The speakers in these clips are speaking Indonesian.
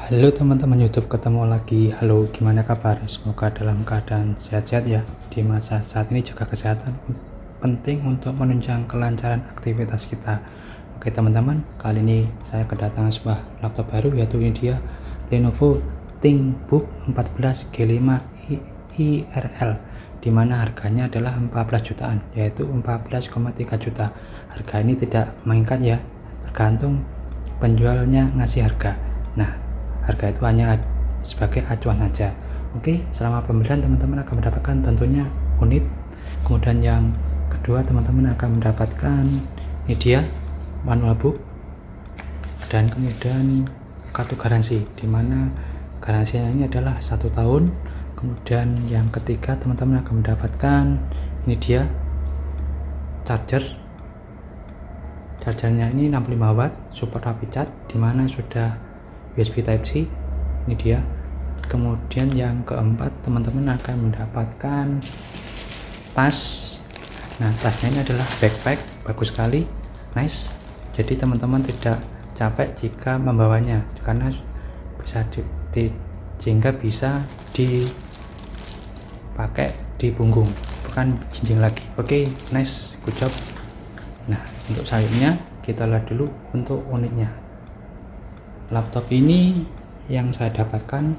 Halo teman-teman YouTube, ketemu lagi. Halo, gimana kabar? Semoga dalam keadaan sehat-sehat ya. Di masa saat ini jaga kesehatan penting untuk menunjang kelancaran aktivitas kita. Oke teman-teman, kali ini saya kedatangan sebuah laptop baru, yaitu ini dia Lenovo ThinkBook 14 G5 IRL, dimana harganya adalah 14 jutaan, yaitu 14,3 juta. Harga ini tidak mengikat ya, tergantung penjualnya ngasih harga. Nah, harga itu hanya sebagai acuan saja. Oke, selama pembelian teman-teman akan mendapatkan tentunya unit. Kemudian yang kedua, teman-teman akan mendapatkan ini dia manual book, dan kemudian kartu garansi, dimana garansinya ini adalah 1 tahun. Kemudian yang ketiga, teman-teman akan mendapatkan ini dia chargernya ini 65 watt, support rapid charge, dimana sudah USB Type C, ini dia. Kemudian yang keempat, teman-teman akan mendapatkan tas. Nah, tasnya ini adalah backpack, bagus sekali, nice. Jadi teman-teman tidak capek jika membawanya, karena sehingga bisa dipakai di punggung, bukan jinjing lagi. Oke, nice, good job. Nah, untuk selanjutnya kita lihat dulu untuk unitnya. Laptop ini yang saya dapatkan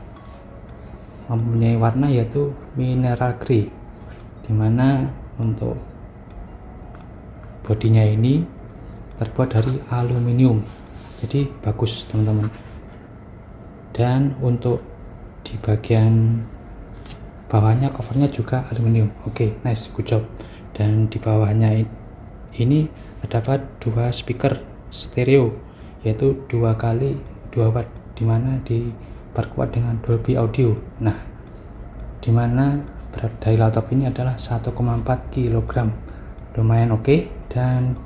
mempunyai warna yaitu mineral grey, dimana untuk bodinya ini terbuat dari aluminium, jadi bagus teman-teman. Dan untuk di bagian bawahnya covernya juga aluminium. Oke, nice, good job. Dan di bawahnya ini terdapat 2 speaker stereo, yaitu 2 kali 2 watt, dimana diperkuat dengan Dolby Audio. Nah, dimana berat dari laptop ini adalah 1,4 kg, lumayan oke. Dan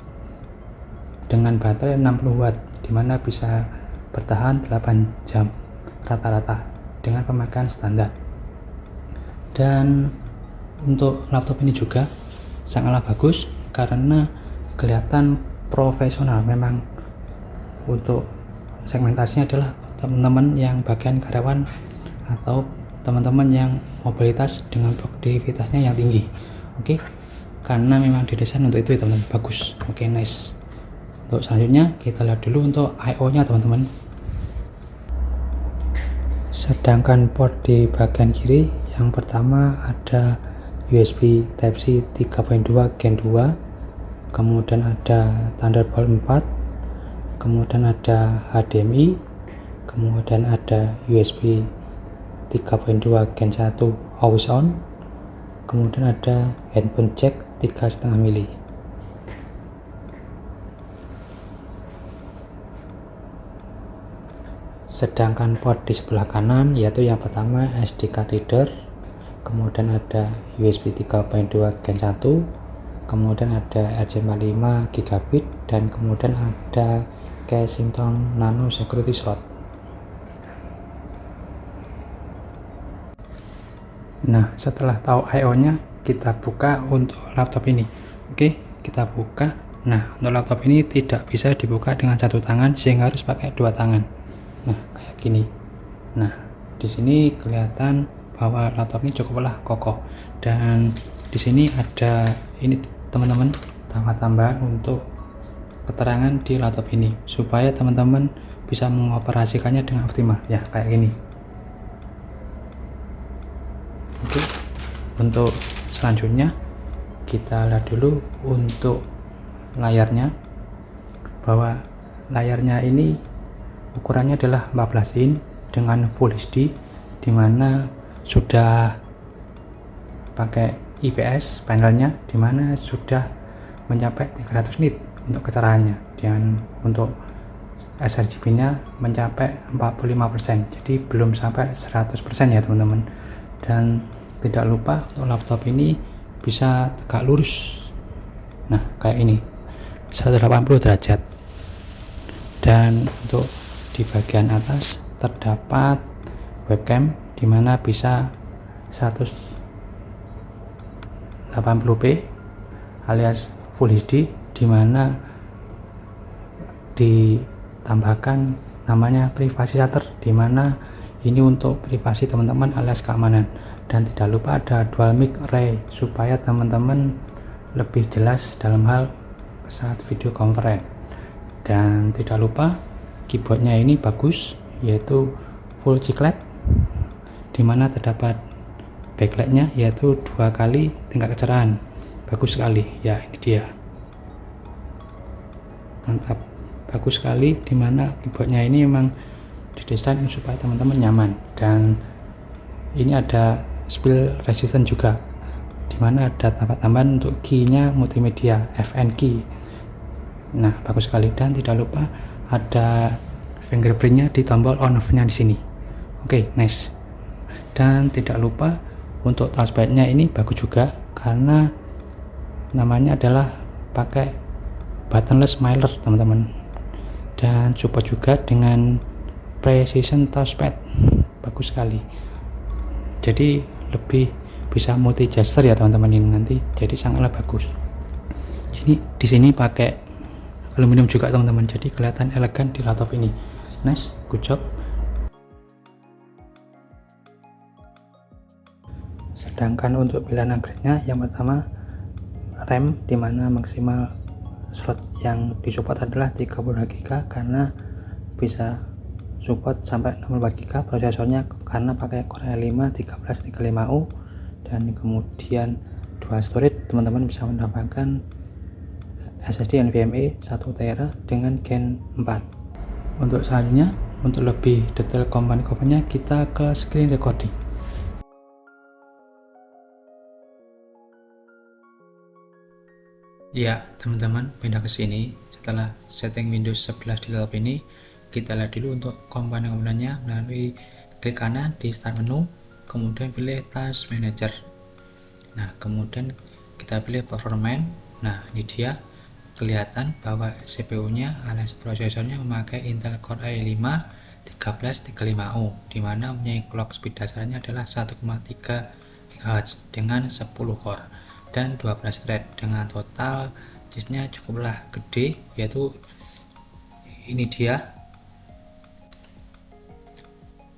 dengan baterai 60 watt, dimana bisa bertahan 8 jam rata-rata dengan pemakaian standar. Dan untuk laptop ini juga sangatlah bagus karena kelihatan profesional. Memang untuk segmentasinya adalah teman-teman yang bagian karyawan atau teman-teman yang mobilitas dengan produktivitasnya yang tinggi. Oke, karena memang didesain untuk itu ya teman-teman, bagus. Oke, nice. Untuk selanjutnya kita lihat dulu untuk I/O nya teman-teman. Sedangkan port di bagian kiri, yang pertama ada USB Type C 3.2 Gen 2, kemudian ada Thunderbolt 4, kemudian ada HDMI, kemudian ada USB 3.2 Gen 1 always on, kemudian ada handphone jack 3,5 mili. Sedangkan port di sebelah kanan yaitu yang pertama SD card reader, kemudian ada USB 3.2 Gen 1, kemudian ada RJ45 gigabit, dan kemudian ada Kensington Nano Security Slot. Nah, setelah tahu I/O nya, kita buka untuk laptop ini. Oke, kita buka. Nah, untuk laptop ini tidak bisa dibuka dengan 1 tangan, sehingga harus pakai 2 tangan. Nah, kayak gini. Nah, di sini kelihatan bahwa laptop ini cukuplah kokoh. Dan di sini ada ini teman-teman, tambah-tambahan untuk keterangan di laptop ini supaya teman-teman bisa mengoperasikannya dengan optimal ya, kayak gini. Oke, untuk selanjutnya kita lihat dulu untuk layarnya, bahwa layarnya ini ukurannya adalah 14 in dengan Full HD, dimana sudah pakai IPS panelnya, dimana sudah mencapai 300 nit untuk keterangannya, dan untuk sRGB nya mencapai 45%, jadi belum sampai 100% ya teman-teman. Dan tidak lupa untuk laptop ini bisa tegak lurus, nah kayak ini 180 derajat. Dan untuk di bagian atas terdapat webcam, dimana bisa 180p alias Full HD, dimana ditambahkan namanya privasi shutter, dimana ini untuk privasi teman-teman alias keamanan. Dan tidak lupa ada dual mic array supaya teman-teman lebih jelas dalam hal saat video conference. Dan tidak lupa keyboardnya ini bagus, yaitu full chiclet, dimana terdapat backlightnya yaitu 2 kali tingkat kecerahan, bagus sekali ya. Ini dia, mantap, bagus sekali, dimana keyboardnya ini memang didesain supaya teman-teman nyaman. Dan ini ada spill resistant juga, dimana ada tambahan untuk key-nya multimedia FN key. Nah, bagus sekali. Dan tidak lupa ada fingerprintnya di tombol on off-nya di sini. Oke, nice. Dan tidak lupa untuk touchpadnya ini bagus juga, karena namanya adalah pakai buttonless smiler teman-teman, dan support juga dengan precision touchpad, bagus sekali. Jadi lebih bisa multi gesture ya teman-teman ini nanti, jadi sangatlah bagus. Jadi di sini pakai aluminium juga teman-teman, jadi kelihatan elegan di laptop ini. Nice, good job. Sedangkan untuk pilihan upgrade-nya, yang pertama RAM, dimana maksimal slot yang disupport adalah 32GB karena bisa support sampai 64GB. Prosesornya karena pakai Core i5 1335U, dan kemudian dual storage, teman-teman bisa mendapatkan SSD NVMe 1TB dengan Gen 4. Untuk selanjutnya, untuk lebih detail komponen-komponennya, kita ke screen recording. Ya teman-teman, pindah ke sini. Setelah setting Windows 11 di laptop ini, kita lihat dulu untuk komponen-komponennya melalui klik kanan di start menu, kemudian pilih task manager. Nah, kemudian kita pilih performance. Nah, ini dia, kelihatan bahwa CPU-nya alias prosesornya memakai Intel Core i5 1335U, dimana mempunyai clock speed dasarnya adalah 1,3 GHz dengan 10 core dan 12 thread, dengan total disknya cukuplah gede, yaitu ini dia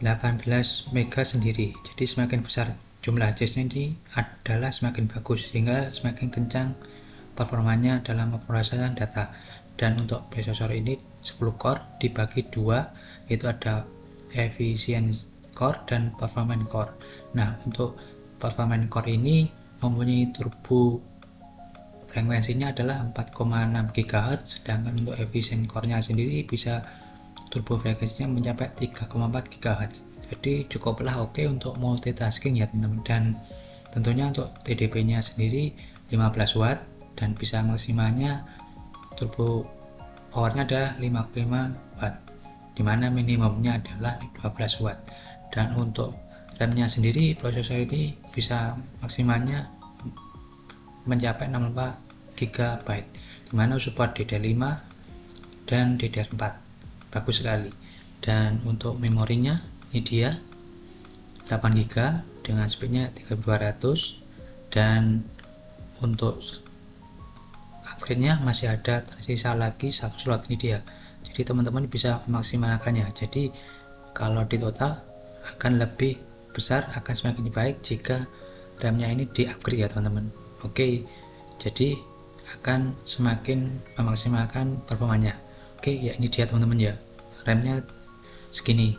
18 MB sendiri. Jadi semakin besar jumlah disknya ini adalah semakin bagus, sehingga semakin kencang performanya dalam pemrosesan data. Dan untuk prosesor ini 10 core dibagi 2, yaitu ada efficient core dan performance core. Nah, untuk performance core ini mempunyai turbo frekuensinya adalah 4,6 GHz, sedangkan untuk efficient core-nya sendiri bisa turbo frekuensinya mencapai 3,4 GHz. Jadi cukuplah oke untuk multitasking ya teman-teman. Dan tentunya untuk TDP-nya sendiri 15 watt, dan bisa maksimalnya turbo powernya adalah 55 watt, dimana minimumnya adalah 12 watt. Dan untuk RAM-nya sendiri, prosesor ini bisa maksimalnya mencapai 64 GB, dimana support DDR5 dan DDR4, bagus sekali. Dan untuk memorinya ini dia 8 GB dengan speednya 3200, dan untuk upgrade-nya masih ada tersisa lagi 1 slot ini dia. Jadi teman-teman bisa memaksimalkannya. Jadi kalau di total akan lebih besar, akan semakin baik jika RAM-nya ini di upgrade ya teman-teman. Oke, jadi akan semakin memaksimalkan performanya. Oke, ya ini dia teman-teman ya, RAM-nya segini,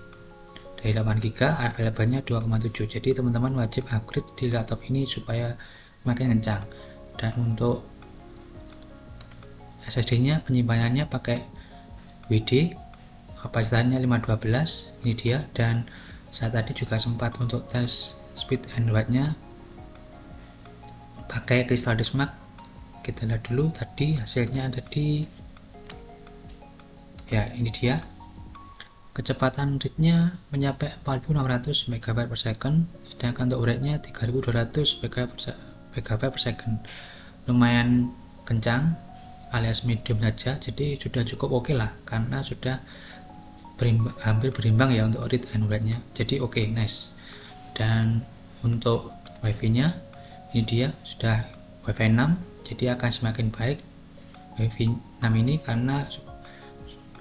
dari 8GB, available-nya 2,7. jadi teman-teman wajib upgrade di laptop ini supaya makin kencang. Dan untuk SSD-nya, penyimpanannya pakai WD, kapasitasnya 512, ini dia. Dan saya tadi juga sempat untuk tes speed and write-nya pakai Crystal Disk Mark. Kita lihat dulu, tadi hasilnya ada di, ya ini dia, kecepatan read-nya mencapai 4600 MB per second, sedangkan untuk write-nya 3200 MB per second. Lumayan kencang alias medium saja, jadi sudah cukup oke lah, karena sudah hampir berimbang ya untuk read and write-nya. Jadi oke, nice. Dan untuk wifi-nya ini dia sudah wifi 6, jadi akan semakin baik wifi 6 ini, karena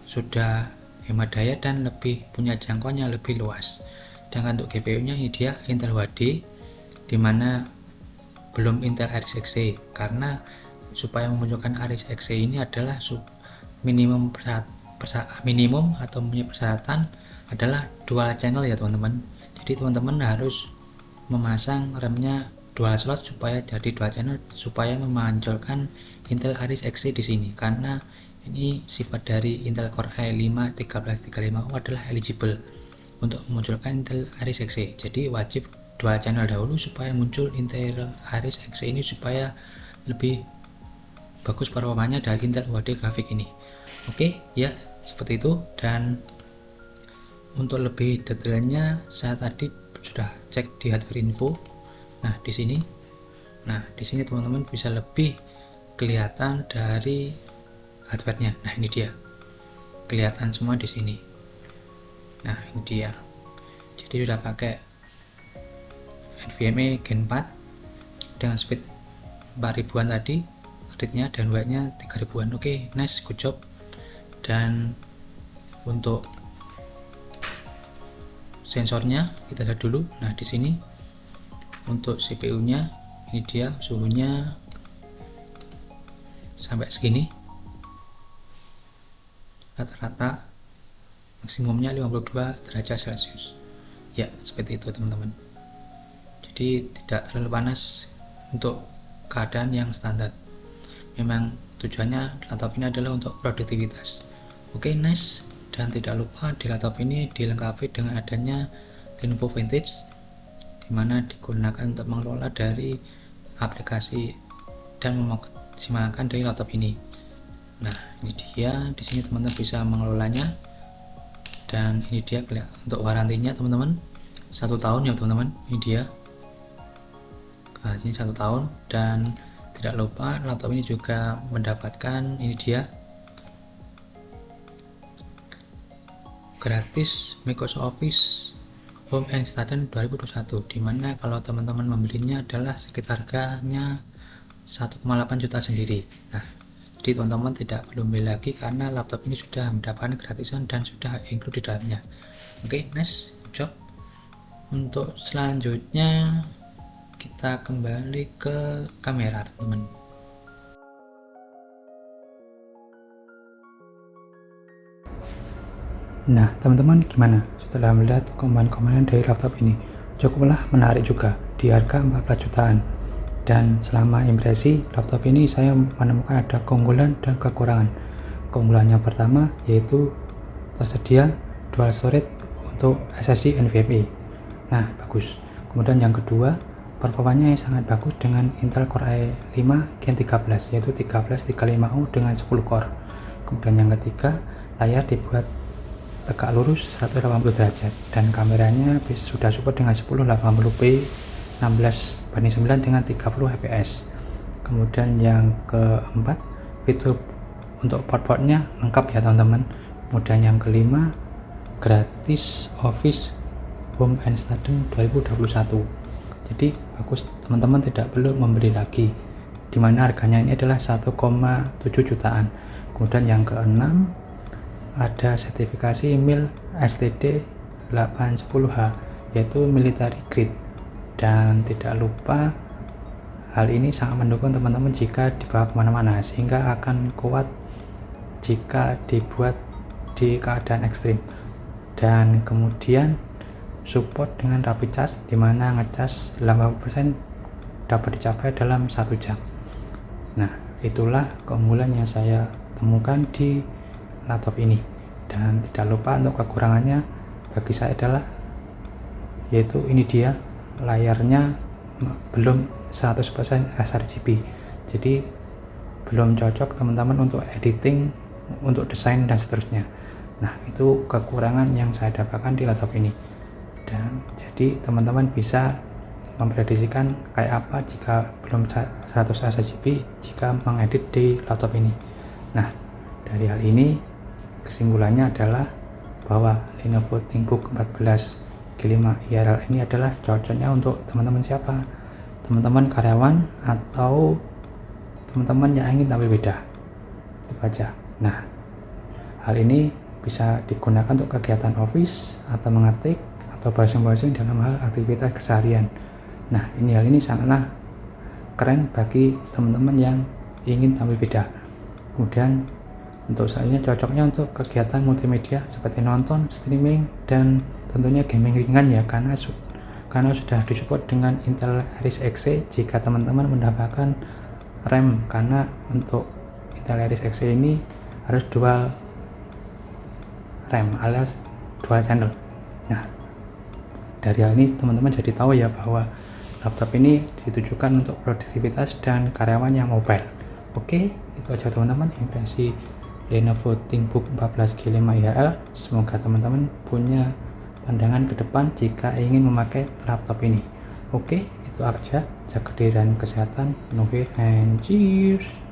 sudah hemat daya dan lebih punya jangkauannya lebih luas. Dan untuk GPU nya ini dia Intel HD, dimana belum Intel Iris Xe, karena supaya memunculkan Iris Xe ini adalah minimum atau persyaratan adalah dual channel ya teman-teman. Jadi teman-teman harus memasang RAM-nya dual slot supaya jadi dual channel, supaya memunculkan Intel Iris Xe di sini, karena ini sifat dari Intel Core i5 1335U adalah eligible untuk memunculkan Intel Iris Xe. Jadi wajib dual channel dahulu supaya muncul Intel Iris Xe ini, supaya lebih bagus performanya dari Intel UHD grafik ini. Oke ya, seperti itu. Dan untuk lebih detailnya saya tadi sudah cek di hardware info. Nah di sini teman-teman bisa lebih kelihatan dari hardware-nya. Nah ini dia, kelihatan semua di sini. Nah ini dia, jadi sudah pakai NVMe Gen 4 dengan speed 4000-an tadi read-nya, dan write-nya 3000-an. Oke, nice, good job. Dan untuk sensornya kita lihat dulu. Nah di sini untuk CPU-nya ini dia, suhunya sampai segini, rata-rata maksimumnya 52 derajat Celcius ya, seperti itu teman-teman. Jadi tidak terlalu panas untuk keadaan yang standar. Memang tujuannya laptop ini adalah untuk produktivitas. Oke, nice. Dan tidak lupa di laptop ini dilengkapi dengan adanya Lenovo Vintage, dimana digunakan untuk mengelola dari aplikasi dan memaksimalkan dari laptop ini. Nah ini dia, di sini teman-teman bisa mengelolanya. Dan ini dia untuk warantinya teman-teman, 1 tahun ya teman-teman. Ini dia garansinya 1 tahun. Dan tidak lupa laptop ini juga mendapatkan ini dia gratis Microsoft Office Home Extension 2021, dimana kalau teman-teman membelinya adalah sekitar harganya 1,8 juta sendiri. Nah jadi teman-teman tidak perlu beli lagi karena laptop ini sudah mendapatkan gratisan dan sudah include di dalamnya. Oke, nice, good job. Untuk selanjutnya kita kembali ke kamera teman-teman. Nah teman-teman, gimana setelah melihat komponen-komponen dari laptop ini? Cukuplah menarik juga di harga 14 jutaan. Dan selama impresi laptop ini saya menemukan ada keunggulan dan kekurangan. Keunggulan yang pertama yaitu tersedia dual storage untuk SSD NVMe. Nah bagus. Kemudian yang kedua, performanya sangat bagus dengan Intel Core i5 Gen 13 yaitu 1335U dengan 10 core. Kemudian yang ketiga, layar dibuat tegak lurus 180 derajat dan kameranya sudah support dengan 1080p 16:9 dengan 30 fps. Kemudian yang keempat, fitur untuk port-portnya lengkap ya teman-teman. Kemudian yang kelima, gratis Office Home Extension 2021. Jadi bagus, teman-teman tidak perlu membeli lagi, dimana harganya ini adalah 1,7 jutaan. Kemudian yang keenam, ada sertifikasi MIL STD 810H yaitu military grade. Dan tidak lupa, hal ini sangat mendukung teman-teman jika dibawa kemana-mana, sehingga akan kuat jika dibuat di keadaan ekstrim. Dan kemudian support dengan rapid charge, dimana ngecas 80% dapat dicapai dalam 1 jam. Nah itulah keunggulan yang saya temukan di laptop ini. Dan tidak lupa untuk kekurangannya bagi saya adalah yaitu ini dia, layarnya belum 100% sRGB, jadi belum cocok teman-teman untuk editing, untuk desain dan seterusnya. Nah itu kekurangan yang saya dapatkan di laptop ini. Dan jadi teman-teman bisa memprediksikan kayak apa jika belum 100 sRGB jika mengedit di laptop ini. Nah dari hal ini kesimpulannya adalah bahwa Lenovo ThinkBook 14 G5 IRL ini adalah cocoknya untuk teman-teman siapa? Teman-teman karyawan atau teman-teman yang ingin tampil beda, itu aja. Nah hal ini bisa digunakan untuk kegiatan office atau mengetik atau browsing-browsing dalam hal aktivitas keseharian. Nah, hal ini sangatlah keren bagi teman-teman yang ingin tampil beda. Kemudian untuk selanjutnya cocoknya untuk kegiatan multimedia seperti nonton, streaming, dan tentunya gaming ringan ya, karena sudah disupport dengan Intel Iris Xe. Jika teman-teman mendapatkan RAM, karena untuk Intel Iris Xe ini harus dual RAM alias dual channel. Nah, dari hal ini teman-teman jadi tahu ya bahwa laptop ini ditujukan untuk produktivitas dan karyawan yang mobile. Oke, itu aja teman-teman impresi Lenovo ThinkBook 14G 5 IRL. Semoga teman-teman punya pandangan ke depan jika ingin memakai laptop ini. Oke, itu aja. Jaga diri dan kesehatan. No fear and cheers.